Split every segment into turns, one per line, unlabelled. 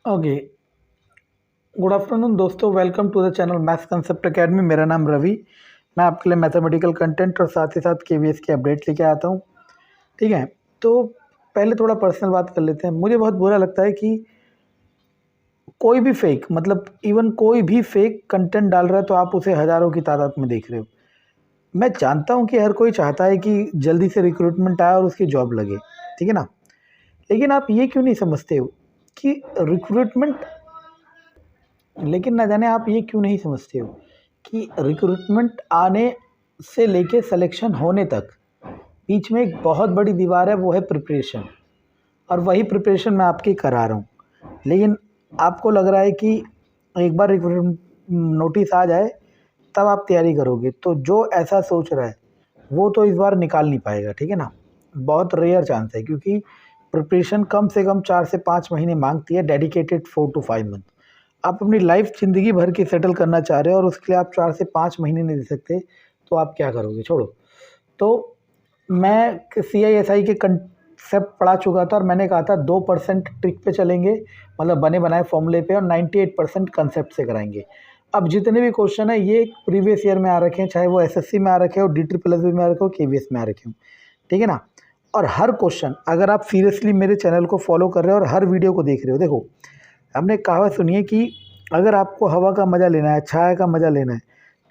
Okay. Good afternoon दोस्तों, welcome to the channel maths concept academy. मेरा नाम रवि। मैं आपके लिए मैथमेटिकल कंटेंट और साथ ही साथ केवीएस की अपडेट लेके आता हूँ। ठीक है, तो पहले थोड़ा पर्सनल बात कर लेते हैं। मुझे बहुत बुरा लगता है कि कोई भी फेक, मतलब इवन कोई भी फेक कंटेंट डाल रहा है तो आप उसे हज़ारों की तादाद में देख रहे हो। मैं जानता हूँ कि हर कोई चाहता है कि जल्दी से रिक्रूटमेंट आए और उसकी जॉब लगे, ठीक है ना। लेकिन आप ये क्यों नहीं समझते हो कि रिक्रूटमेंट लेकिन ना जाने आप ये क्यों नहीं समझते हो कि रिक्रूटमेंट आने से लेके सिलेक्शन होने तक बीच में एक बहुत बड़ी दीवार है, वो है प्रिपरेशन। और वही प्रिपरेशन मैं आपकी करा रहा हूँ। लेकिन आपको लग रहा है कि एक बार रिक्रूटमेंट नोटिस आ जाए तब आप तैयारी करोगे, तो जो ऐसा सोच रहा है वो तो इस बार निकाल नहीं पाएगा, ठीक है ना। बहुत रेयर चांस है, क्योंकि प्रिपरेशन कम से कम 4 से 5 महीने मांगती है, डेडिकेटेड 4 to 5 मंथ। आप अपनी लाइफ ज़िंदगी भर की सेटल करना चाह रहे हो और उसके लिए आप 4 से 5 महीने नहीं दे सकते, तो आप क्या करोगे? छोड़ो। तो मैं CISI के कंसेप्ट पढ़ा चुका था और मैंने कहा था 2% ट्रिक पे चलेंगे, मतलब बने बनाए फॉर्मूले पे, और 98% कंसेप्ट से कराएंगे। अब जितने भी क्वेश्चन है ये प्रीवियस ईयर में आ रखे हैं, चाहे वो SSC में आ रखे हो, DSSS में आ रखे हो, KVS में आ रखे हो, ठीक है ना। और हर क्वेश्चन, अगर आप सीरियसली मेरे चैनल को फॉलो कर रहे हो और हर वीडियो को देख रहे हो, देखो हमने कहावत सुनी है कि अगर आपको हवा का मज़ा लेना है, छाया का मज़ा लेना है,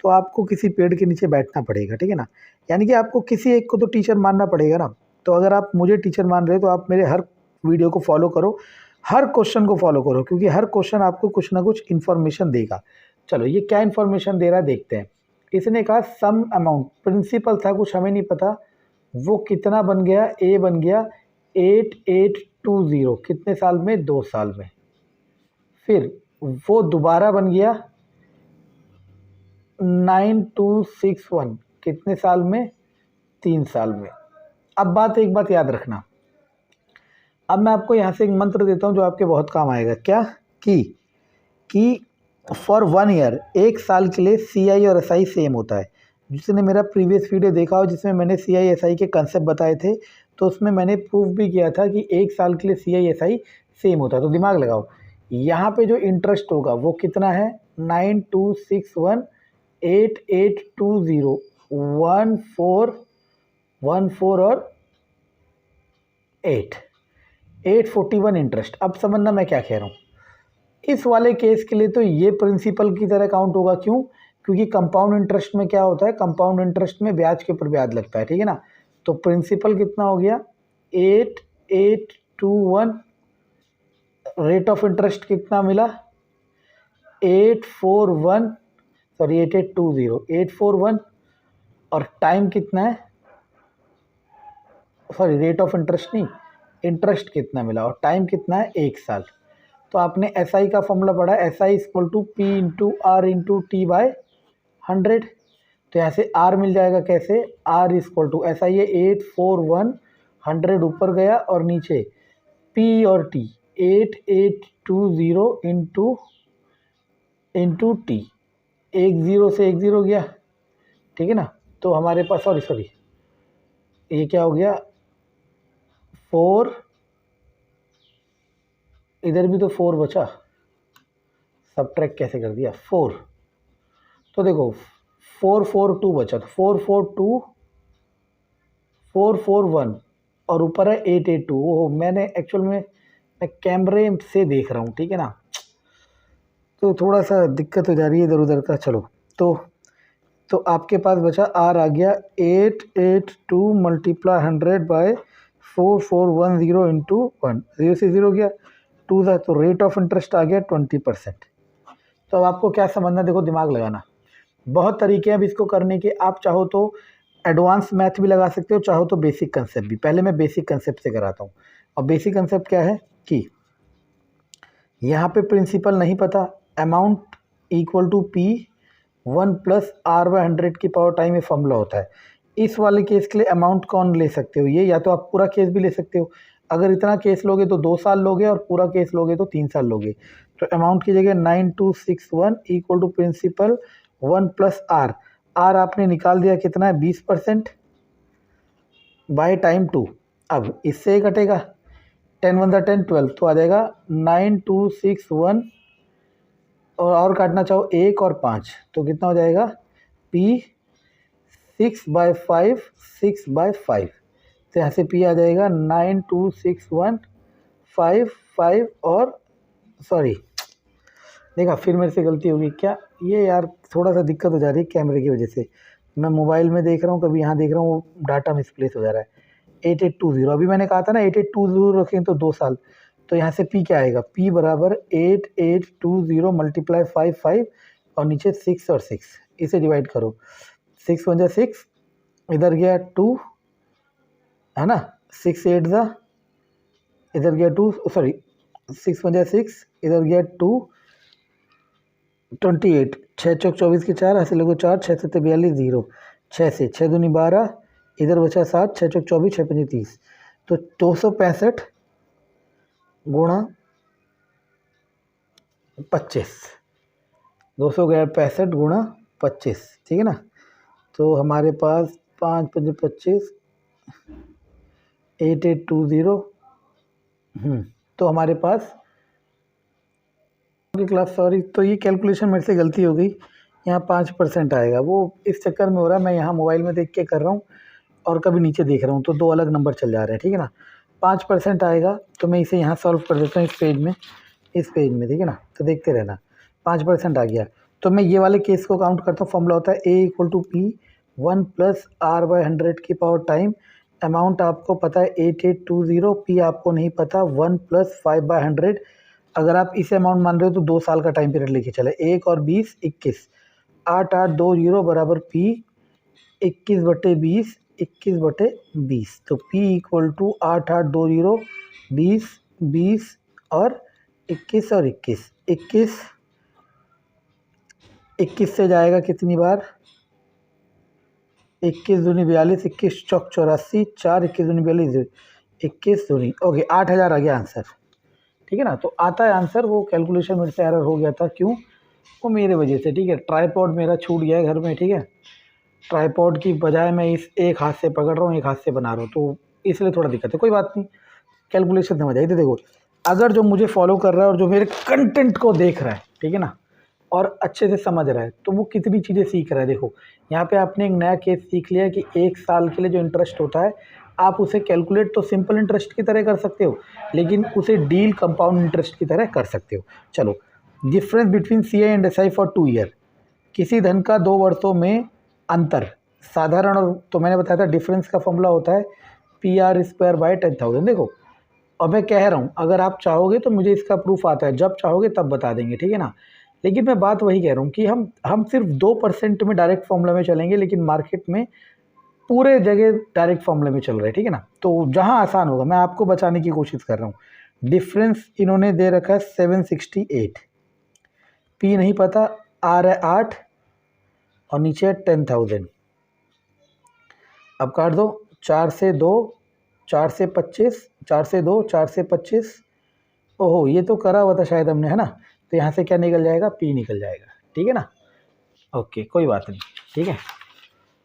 तो आपको किसी पेड़ के नीचे बैठना पड़ेगा, ठीक है ना। यानी कि आपको किसी एक को तो टीचर मानना पड़ेगा ना। तो अगर आप मुझे टीचर मान रहे हो तो आप मेरे हर वीडियो को फॉलो करो, हर क्वेश्चन को फॉलो करो, क्योंकि हर क्वेश्चन आपको कुछ ना कुछ इन्फॉर्मेशन देगा। चलो, ये क्या इन्फॉर्मेशन दे रहा है देखते हैं। इसने कहा सम अमाउंट, प्रिंसिपल था कुछ, हमें नहीं पता वो कितना बन गया। ए बन गया 8820, कितने साल में? 2 साल में। फिर वो दोबारा बन गया 9261, कितने साल में? 3 साल में। अब एक बात याद रखना। अब मैं आपको यहाँ से एक मंत्र देता हूँ जो आपके बहुत काम आएगा। क्या? कि फॉर 1 ईयर, 1 साल के लिए CI और SI सेम होता है। जिसने मेरा प्रीवियस वीडियो देखा हो जिसमें मैंने CI SI के कंसेप्ट बताए थे, तो उसमें मैंने प्रूफ भी किया था कि 1 साल के लिए CI SI सेम होता है। तो दिमाग लगाओ, यहाँ पे जो इंटरेस्ट होगा वो कितना है? 9261 8820 1414 और 841 इंटरेस्ट। अब समझना मैं क्या कह रहा हूँ। इस वाले केस के लिए तो ये प्रिंसिपल की तरह काउंट होगा। क्यों? क्योंकि कंपाउंड इंटरेस्ट में क्या होता है? कंपाउंड इंटरेस्ट में ब्याज के ऊपर ब्याज लगता है, ठीक है ना। तो प्रिंसिपल कितना हो गया? 8821। रेट ऑफ इंटरेस्ट कितना मिला? 841, सॉरी 8820, 841। और टाइम कितना है? सॉरी, रेट ऑफ इंटरेस्ट नहीं, इंटरेस्ट कितना मिला और टाइम कितना है? 1 साल। तो आपने SI का फॉर्मूला पढ़ा, SI equal to P into R into T by 100। तो यहाँ से R मिल जाएगा कैसे? R इक्वल टू SI है 841, 100 ऊपर गया और नीचे P और T 8820 इंटू T, एक जीरो से एक जीरो गया, ठीक है ना। तो हमारे पास, सॉरी ये क्या हो गया? 4, इधर भी तो 4 बचा, सबट्रैक्ट कैसे कर दिया? 4। तो देखो 442 बचा, तो 442 441 और ऊपर है 882। ओह, मैंने एक्चुअल में मैं कैमरे से देख रहा हूँ, ठीक है ना, तो थोड़ा सा दिक्कत हो जा रही है इधर उधर का। चलो, तो आपके पास बचा R आ गया 882 मल्टीप्लाई 100 बाय 4410 इंटू 1, 0 से 0 गया, 2 था, तो रेट ऑफ इंटरेस्ट आ गया 20%। तो अब आपको क्या समझना, देखो दिमाग लगाना। बहुत तरीके हैं अब इसको करने के। आप चाहो तो एडवांस मैथ भी लगा सकते हो, चाहो तो बेसिक कंसेप्ट भी। पहले मैं बेसिक कंसेप्ट से कराता हूँ। और बेसिक कंसेप्ट क्या है कि यहाँ पे प्रिंसिपल नहीं पता, amount equal to P 1 plus R/100 की पावर टाइम में फॉर्मूला होता है। इस वाले केस के लिए अमाउंट कौन ले सकते हो? ये या तो आप पूरा केस भी ले सकते हो। अगर इतना केस लोगे तो 2 साल लोगे, और पूरा केस लोगे तो 3 साल लोगे। तो अमाउंट की जगह 9261 equal to principal 1 plus R। आपने निकाल दिया, कितना है? 20% बाय टाइम 2। अब इससे कटेगा, 10 वन ज़ा 10, 12, तो आ जाएगा 9261 और काटना चाहो 1 और 5 तो कितना हो जाएगा P 6/5 6/5। तो यहाँ से P आ जाएगा 926155 और सॉरी देखा फिर मेरे से गलती होगी क्या, ये यार थोड़ा सा दिक्कत हो जा रही है कैमरे की वजह से। मैं मोबाइल में देख रहा हूँ, कभी यहाँ देख रहा हूँ, वो डाटा मिसप्लेस हो जा रहा है। 8820 अभी मैंने कहा था ना 8820 रखें तो 2 साल, तो यहाँ से P क्या आएगा, P बराबर 8820 मल्टीप्लाई 55 और नीचे 6 और 6, इसे डिवाइड करो। 6 वन जा 6, इधर गया 2 है ना, 6 8 ज़ा, इधर गया 2, सॉरी 6 वन जा 6, इधर गया 2, 28, 6 चौक 24 के 4, ऐसे लोगों 4, 6 7 42 0, 6 से 6 दूनी 12, इधर बचा 7, 6 चौक 24, 6 पंजे 30, तो 265 गुणा 25, 265 गुणा 25, ठीक है ना। तो हमारे पास 5 पंजे 25, 8820, तो हमारे पास की क्लास, सॉरी, तो ये कैलकुलेशन मेरे से गलती हो गई, यहाँ 5% आएगा, वो इस चक्कर में हो रहा है, मैं यहाँ मोबाइल में देख के कर रहा हूँ और कभी नीचे देख रहा हूँ, तो 2 अलग नंबर चल जा रहे हैं, ठीक है ना। 5% आएगा तो मैं इसे यहाँ सॉल्व कर देता हूँ इस पेज में, ठीक है ना, तो देखते रहना। 5% आ गया तो मैं ये वाले केस को काउंट करता हूँ। फॉर्मूला होता है A = P 1 + R/100 की पावर टाइम, अमाउंट आपको पता है 8820, P आपको नहीं पता, 1 + 5/100। अगर आप इसे अमाउंट मान रहे हो तो 2 साल का टाइम पीरियड लेके चले, 1 और 20 21, 8820 बराबर P 21/20 21/20, तो P = 8820 20 20 और 21 और 21 21 21 से जाएगा कितनी बार, 21 दूनी 42, 21 चौक 84, 4 21 दूनी 42, 21 दूनी, ओके 8000 आ गया आंसर, ठीक है ना। तो आता है आंसर, वो कैलकुलेशन मेरे से एरर हो गया था, क्यों, वो मेरे वजह से, ठीक है। ट्राईपॉड मेरा छूट गया है घर में, ठीक है, ट्राईपॉड की बजाय मैं इस एक हाथ से पकड़ रहा हूँ, एक हाथ से बना रहा हूँ, तो इसलिए थोड़ा दिक्कत है, कोई बात नहीं, कैलकुलेशन समझ आई। तो देखो, अगर जो मुझे फॉलो कर रहा है और जो मेरे कंटेंट को देख रहा है, ठीक है ना, और अच्छे से समझ रहा है, तो वो कितनी चीज़ें सीख रहा है। देखो यहाँ पे आपने एक नया केस सीख लिया कि 1 साल के लिए जो इंटरेस्ट होता है, आप उसे कैलकुलेट तो सिंपल इंटरेस्ट की तरह कर सकते हो, लेकिन उसे डील कंपाउंड इंटरेस्ट की तरह कर सकते हो। चलो, difference between CI and SI for 2 year, किसी धन का 2 वर्षों में अंतर साधारण, और तो मैंने बताया था डिफरेंस का फॉर्मूला होता है PR²/10,000। देखो अब मैं कह रहा हूँ, अगर आप चाहोगे तो मुझे इसका प्रूफ आता है, जब चाहोगे तब बता देंगे, ठीक है ना। लेकिन मैं बात वही कह रहा हूँ कि हम सिर्फ 2% में डायरेक्ट फॉर्मूला में चलेंगे, लेकिन मार्केट में पूरे जगह डायरेक्ट फॉर्मूला में चल रहे हैं, ठीक है ना। तो जहाँ आसान होगा मैं आपको बचाने की कोशिश कर रहा हूँ। डिफरेंस इन्होंने दे रखा है 768, P नहीं पता, R है 8 और नीचे है 10,000। अब काट दो, 4 से 2, 4 से 25, 4 से 2, 4 से 25, ओहो ये तो करा हुआ था शायद हमने, है ना, तो यहाँ से क्या निकल जाएगा, P निकल जाएगा, ठीक है ना। ओके कोई बात नहीं, ठीक है।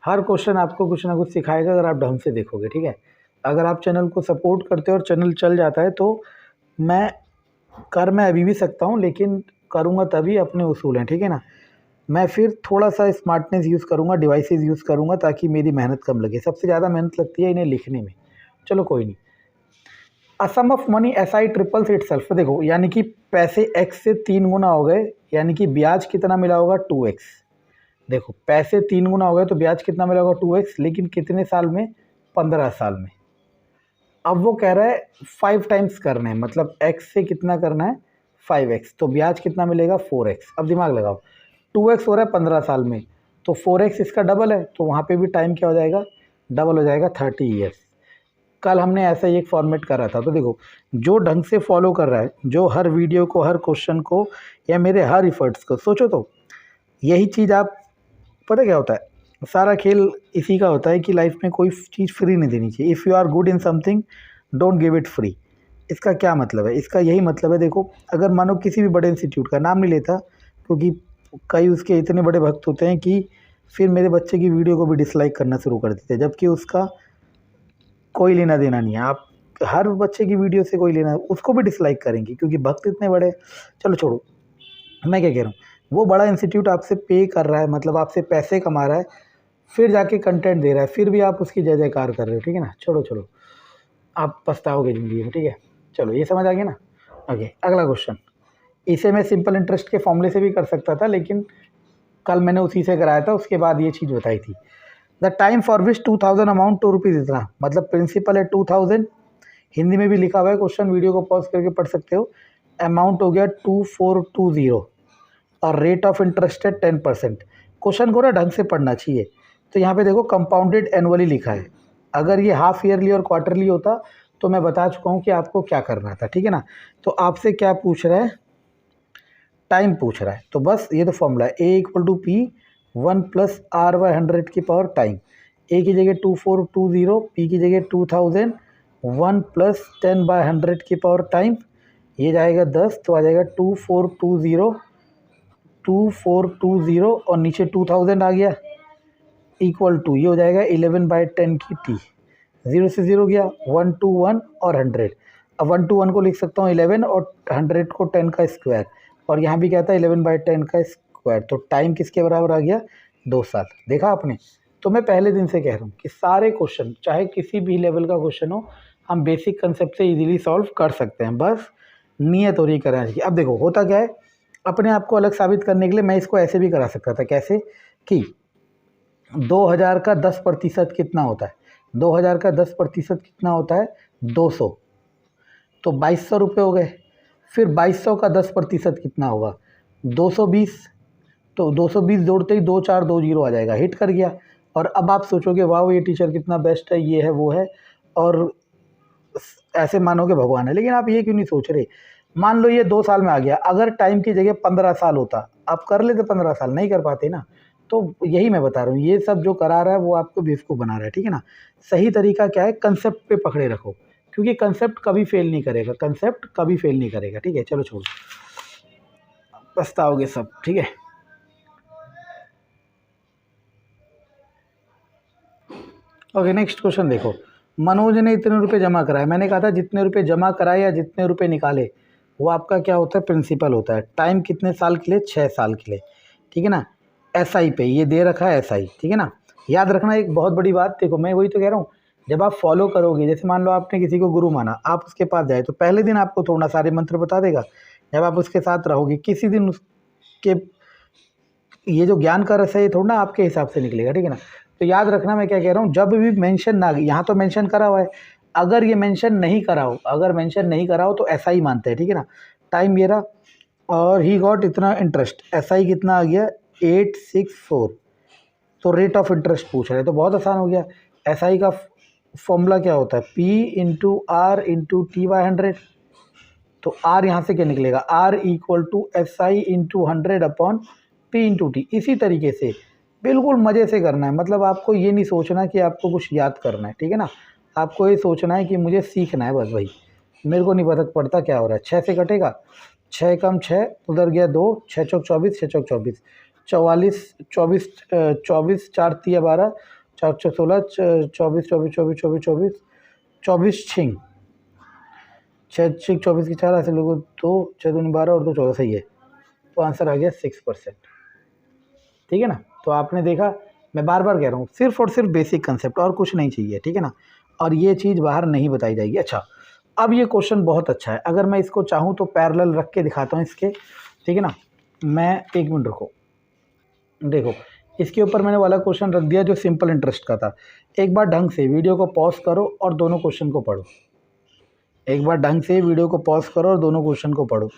हर क्वेश्चन आपको कुछ ना कुछ सिखाएगा अगर आप ढंग से देखोगे, ठीक है। अगर आप चैनल को सपोर्ट करते हो और चैनल चल जाता है, तो मैं अभी भी सकता हूँ, लेकिन करूँगा तभी, अपने उसूल हैं, ठीक है ना। मैं फिर थोड़ा सा स्मार्टनेस यूज़ करूँगा, डिवाइसेस यूज़ करूँगा, ताकि मेरी मेहनत कम लगे। सबसे ज़्यादा मेहनत लगती है इन्हें लिखने में, चलो कोई नहीं। A sum of money SI triples itself, देखो यानी कि पैसे x से 3 गुना हो गए, यानी कि ब्याज कितना मिला होगा, 2x। देखो पैसे 3 गुना हो गए तो ब्याज कितना मिला होगा, 2x, लेकिन कितने साल में, 15 साल में। अब वो कह रहा है 5 टाइम्स करना है, मतलब x से कितना करना है, 5x, तो ब्याज कितना मिलेगा, 4x। अब दिमाग लगाओ, 2x हो रहा है 15 साल में, तो 4x इसका डबल है, तो वहाँ पे भी टाइम क्या हो जाएगा, डबल हो जाएगा, 30 ईयर्स। कल हमने ऐसा ही एक फॉर्मेट करा था, तो देखो जो ढंग से फॉलो कर रहा है, जो हर वीडियो को, हर क्वेश्चन को, या मेरे हर इफ़र्ट्स को, सोचो तो यही चीज़ आप, पता क्या होता है, सारा खेल इसी का होता है कि लाइफ में कोई चीज़ फ्री नहीं देनी चाहिए। If you are good in something don't give it free. इसका क्या मतलब है, इसका यही मतलब है, देखो अगर मानो किसी भी बड़े इंस्टीट्यूट का नाम नहीं लेता, क्योंकि कई उसके इतने बड़े भक्त होते हैं कि फिर मेरे बच्चे की वीडियो को भी डिसलाइक करना शुरू कर देते हैं, जबकि उसका कोई लेना देना नहीं है। आप हर बच्चे की वीडियो से कोई लेना, उसको भी डिसलाइक करेंगे क्योंकि भक्त इतने बड़े। चलो छोड़ो, मैं क्या कह रहा हूँ, वो बड़ा इंस्टीट्यूट आपसे पे कर रहा है, मतलब आपसे पैसे कमा रहा है, फिर जाके कंटेंट दे रहा है, फिर भी आप उसकी जय जयकार कर रहे हो, ठीक है ना। छोड़ो छोड़ो, आप पछताओगे ज़िंदगी में, ठीक है। चलो ये समझ आ गया ना। ओके, अगला क्वेश्चन। इसे मैं सिंपल इंटरेस्ट के फॉर्मूले से भी कर सकता था, लेकिन कल मैंने उसी से कराया था, उसके बाद ये चीज़ बताई थी। The time for which 2000 amount 2 rupees इतना, मतलब प्रिंसिपल है 2000, हिंदी में भी लिखा हुआ है क्वेश्चन, वीडियो को पॉज करके पढ़ सकते हो। अमाउंट हो गया 2420 और रेट ऑफ इंटरेस्ट है 10%। क्वेश्चन को ना ढंग से पढ़ना चाहिए। तो यहाँ पे देखो कंपाउंडेड एनुअली लिखा है, अगर ये हाफ ईयरली और क्वार्टरली होता तो मैं बता चुका हूँ कि आपको क्या करना था, ठीक है ना। तो आपसे क्या पूछ रहा है, टाइम पूछ रहा है, तो बस ये तो फॉर्मूला है, a equal to p 1 plus r by 100 की पावर टाइम। ए की जगह 2420, पी की जगह 2000, 1 प्लस 10 बाय 100 की पावर टाइम, ये जाएगा 10, तो आ जाएगा 2420 और नीचे 2000 आ गया, इक्वल टू ये हो जाएगा 11 बाय 10 की टी, 0 से 0 गया, 1 to 1 और 100। अब 1 to 1 को लिख सकता हूँ 11 और 100 को 10 का स्क्वायर, और यहाँ भी क्या था 11 बाई 10 का स्क्वायर। तो टाइम किसके बराबर आ गया, 2 साल। देखा आपने। तो मैं पहले दिन से कह रहा हूँ कि सारे क्वेश्चन चाहे किसी भी लेवल का क्वेश्चन हो, हम बेसिक कंसेप्ट से इजीली सॉल्व कर सकते हैं, बस नियत और ये करना चाहिए। अब देखो होता क्या है, अपने आप को अलग साबित करने के लिए मैं इसको ऐसे भी करा सकता था, कैसे कि 2000 का 10% कितना होता है, 2000 का 10% कितना होता है, 200, तो 2200 रुपये हो गए। फिर 2200 का 10% कितना होगा, 220, तो 220 जोड़ते ही 2420 आ जाएगा, हिट कर गया। और अब आप सोचोगे वाह ये टीचर कितना बेस्ट है, ये है वो है, और ऐसे मानोगे भगवान है। लेकिन आप ये क्यों नहीं सोच रहे, मान लो ये 2 साल में आ गया, अगर टाइम की जगह 15 साल होता आप कर लेते, 15 साल नहीं कर पाते ना। तो यही मैं बता रहा हूँ, ये सब जो करा रहा है वो आपको बेवकूफ़ बना रहा है, ठीक है ना। सही तरीका क्या है, कंसेप्ट पे पकड़े रखो, क्योंकि कंसेप्ट कभी फेल नहीं करेगा, कंसेप्ट कभी फेल नहीं करेगा, ठीक है। चलो छोड़ो, पछताओगे सब, ठीक है। ओके, नेक्स्ट क्वेश्चन देखो। मनोज ने इतने रुपए जमा कराए, मैंने कहा था जितने रुपए जमा कराए या जितने रुपए निकाले वो आपका क्या होता है, प्रिंसिपल होता है। टाइम कितने साल के लिए, 6 साल के लिए, ठीक है ना। एसआई पे ये दे रखा है एसआई, ठीक है ना। याद रखना एक बहुत बड़ी बात, देखो मैं वही तो कह रहा हूँ, जब आप फॉलो करोगे, जैसे मान लो आपने किसी को गुरु माना, आप उसके पास जाए तो पहले दिन आपको थोड़ा सारे मंत्र बता देगा, जब आप उसके साथ रहोगे किसी दिन उसके ये जो ज्ञान का रस है ये थोड़ा ना आपके हिसाब से निकलेगा, ठीक है ना। तो याद रखना मैं क्या कह रहा हूँ, जब भी मेंशन ना, यहाँ तो मेंशन करा हुआ है, अगर ये मेंशन नहीं करा हो, अगर मेंशन नहीं करा हो तो ऐसा ही मानते हैं, ठीक है ना। टाइम ये रहा और ही गॉट इतना इंटरेस्ट, ऐसा ही कितना आ गया 864, तो रेट ऑफ इंटरेस्ट पूछ रहे हैं, तो बहुत आसान हो गया। एस आई का फॉर्मूला क्या होता है, P into R into T by 100, तो R यहाँ से क्या निकलेगा, R equal to S I into 100 upon P into T. इसी तरीके से बिल्कुल मज़े से करना है, मतलब आपको ये नहीं सोचना कि आपको कुछ याद करना है, ठीक है ना। आपको ये सोचना है कि मुझे सीखना है, बस भाई मेरे को नहीं फर्क पड़ता क्या हो रहा है। 6 से कटेगा, 6 कम 6 उधर गया 2, 6 चौक 24, 6 चौक 24, 44, 24, 24, 4 तिया 12, 4 चौक 16, 24, 24, 24, 24, 24, 24 छिंग 6 छिंग 24 की 4 ऐसे लोगों, 2 6 दूनी 12 और 2 14, सही है। तो आंसर आ गया 6%, ठीक है ना। तो आपने देखा, मैं बार बार कह रहा हूँ, सिर्फ और सिर्फ बेसिक कंसेप्ट, और कुछ नहीं चाहिए, ठीक है ना। और ये चीज़ बाहर नहीं बताई जाएगी। अच्छा, अब ये क्वेश्चन बहुत अच्छा है, अगर मैं इसको चाहूँ तो पैरेलल रख के दिखाता हूँ इसके, ठीक है ना। मैं 1 मिनट रुको, देखो इसके ऊपर मैंने वाला क्वेश्चन रख दिया जो सिंपल इंटरेस्ट का था। एक बार ढंग से वीडियो को पॉज करो और दोनों क्वेश्चन को पढ़ो, एक बार ढंग से वीडियो को पॉज करो और दोनों क्वेश्चन को पढ़ो।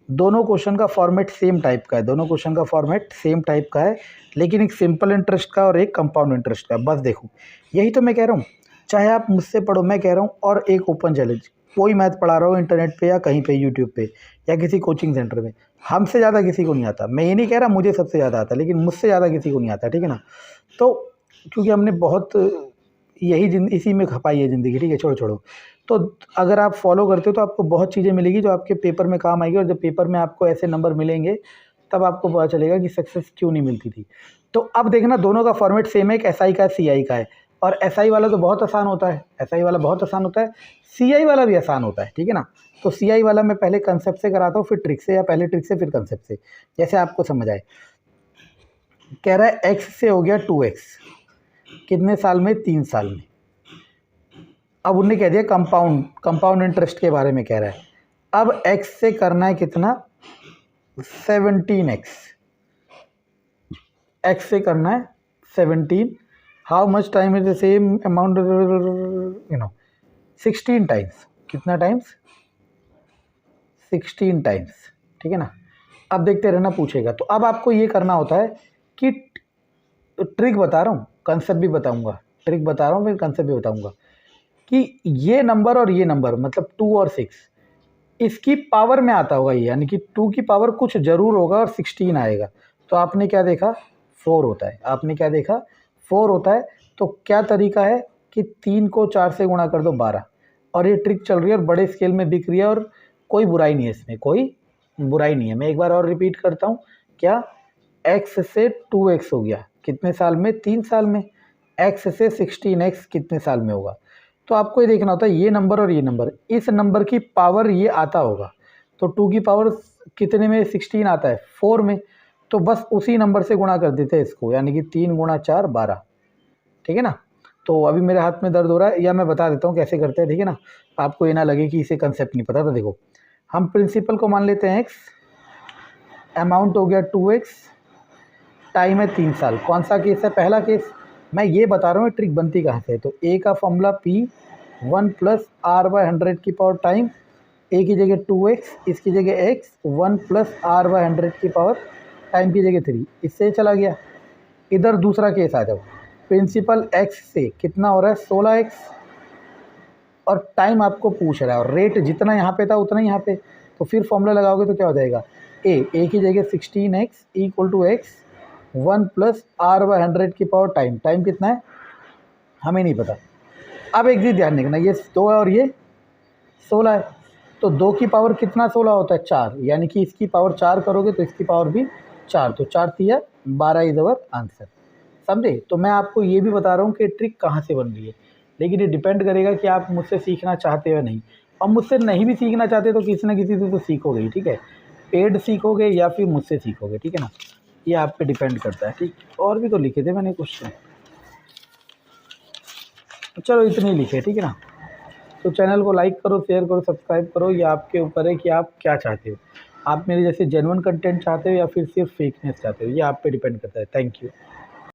दोनों क्वेश्चन का फॉर्मेट सेम टाइप का है, दोनों क्वेश्चन का फॉर्मेट सेम टाइप का है, लेकिन एक सिंपल इंटरेस्ट का और एक कंपाउंड इंटरेस्ट का। बस देखो, यही तो मैं कह रहा हूँ, चाहे आप मुझसे पढ़ो, मैं कह रहा हूँ, और एक ओपन चैलेंज, कोई मैथ पढ़ा रहा हो इंटरनेट पे या कहीं पे यूट्यूब पे या किसी कोचिंग सेंटर में, हमसे ज़्यादा किसी को नहीं आता। मैं ये नहीं कह रहा मुझे सबसे ज़्यादा आता, लेकिन मुझसे ज़्यादा किसी को नहीं आता, ठीक है ना। तो क्योंकि हमने बहुत यही इसी में खपाई है ज़िंदगी, ठीक है। छोड़ो छोड़ो, तो अगर आप फॉलो करते हो तो आपको बहुत चीज़ें मिलेगी जो आपके पेपर में काम आएगी, और जब पेपर में आपको ऐसे नंबर मिलेंगे तब आपको पता चलेगा कि सक्सेस क्यों नहीं मिलती थी। तो अब देखना, दोनों का फॉर्मेट सेम है, एक एसआई का है, सीआई का है। और SI वाला तो बहुत आसान होता है, SI वाला बहुत आसान होता है, CI वाला भी आसान होता है, ठीक है ना। तो CI वाला मैं पहले कंसेप्ट से कराता हूँ, फिर ट्रिक से, या पहले ट्रिक से फिर कंसेप्ट से, जैसे आपको समझ आए। कह रहा है x से हो गया 2x, कितने साल में? 3 साल में। अब उन्होंने कह दिया कंपाउंड इंटरेस्ट के बारे में कह रहा है। अब x से करना है कितना? 17x, x से करना है 17, how much time is the same amount, 16 times. कितना टाइम्स? 16 टाइम्स, ठीक है ना। अब देखते रहना, पूछेगा। तो अब आपको ये करना होता है कि ट्रिक बता रहा हूँ, कंसेप्ट भी बताऊंगा, ट्रिक बता रहा हूँ फिर कंसेप्ट भी बताऊंगा, कि ये नंबर और ये नंबर मतलब 2 और 6 इसकी पावर में आता होगा ये, यानी कि 2 की पावर कुछ जरूर होगा और 16 आएगा। तो आपने क्या देखा? 4 होता है। आपने क्या देखा? 4 होता है। तो क्या तरीका है कि 3 को 4 से गुणा कर दो 12, और ये ट्रिक चल रही है और बड़े स्केल में बिक रही है, और कोई बुराई नहीं है इसमें, कोई बुराई नहीं है। मैं एक बार और रिपीट करता हूँ, क्या? x से 2x हो गया, कितने साल में? 3 साल में। x से 16x कितने साल में होगा? तो आपको ये देखना होता है ये नंबर और ये नंबर, इस नंबर की पावर ये आता होगा। तो 2 की पावर कितने में 16 आता है? 4 में। तो बस उसी नंबर से गुणा कर देते हैं इसको, यानी कि 3 गुणा 4 12, ठीक है ना। तो अभी मेरे हाथ में दर्द हो रहा है, या मैं बता देता हूँ कैसे करते हैं, ठीक है ना। आपको ये ना लगे कि इसे कंसेप्ट नहीं पता। तो देखो, हम प्रिंसिपल को मान लेते हैं x, अमाउंट हो गया 2x, टाइम है 3 साल। कौन सा केस है? पहला केस। मैं ये बता रहा हूँ ट्रिक बनती कहाँ से है। तो a का फॉर्मूला P 1 प्लस R/100 की पावर टाइम, a की जगह 2x, इसकी जगह x, 1 प्लस R/100 की पावर टाइम की जगह 3, इससे चला गया। इधर दूसरा केस आ जाओ, प्रिंसिपल x से कितना हो रहा है? 16x, और टाइम आपको पूछ रहा है, और रेट जितना यहाँ पे था उतना ही यहाँ पे। तो फिर फॉर्मूला लगाओगे तो क्या हो जाएगा? a की जगह 16x equal to x 1 plus R/100 की पावर टाइम कितना है? हमें नहीं पता। अब एक चीज़ ध्यान रखना, ये 2 है और ये 16 है। तो 2 की पावर कितना 16 होता है? 4, यानी कि इसकी पावर 4 करोगे तो इसकी पावर भी 4, तो 4 तिया 12 इज अवर आंसर। समझे? तो मैं आपको ये भी बता रहा हूँ कि ट्रिक कहाँ से बन रही है, लेकिन ये डिपेंड करेगा कि आप मुझसे सीखना चाहते हो या नहीं। और मुझसे नहीं भी सीखना चाहते तो किसी ना किसी से तो सीखोगे ही, ठीक है। पेड सीखोगे या फिर मुझसे सीखोगे, ठीक है ना। ये आप पे डिपेंड करता है, ठीक। और भी तो लिखे थे मैंने क्वेश्चन, चलो इतने ही लिखे, ठीक है ना। तो चैनल को लाइक करो, शेयर करो, सब्सक्राइब करो, ये आपके ऊपर है कि आप क्या चाहते हो। आप मेरे जैसे जेन्युइन कंटेंट चाहते हो या फिर सिर्फ फेकनेस चाहते हो, ये आप पे डिपेंड करता है। Thank you.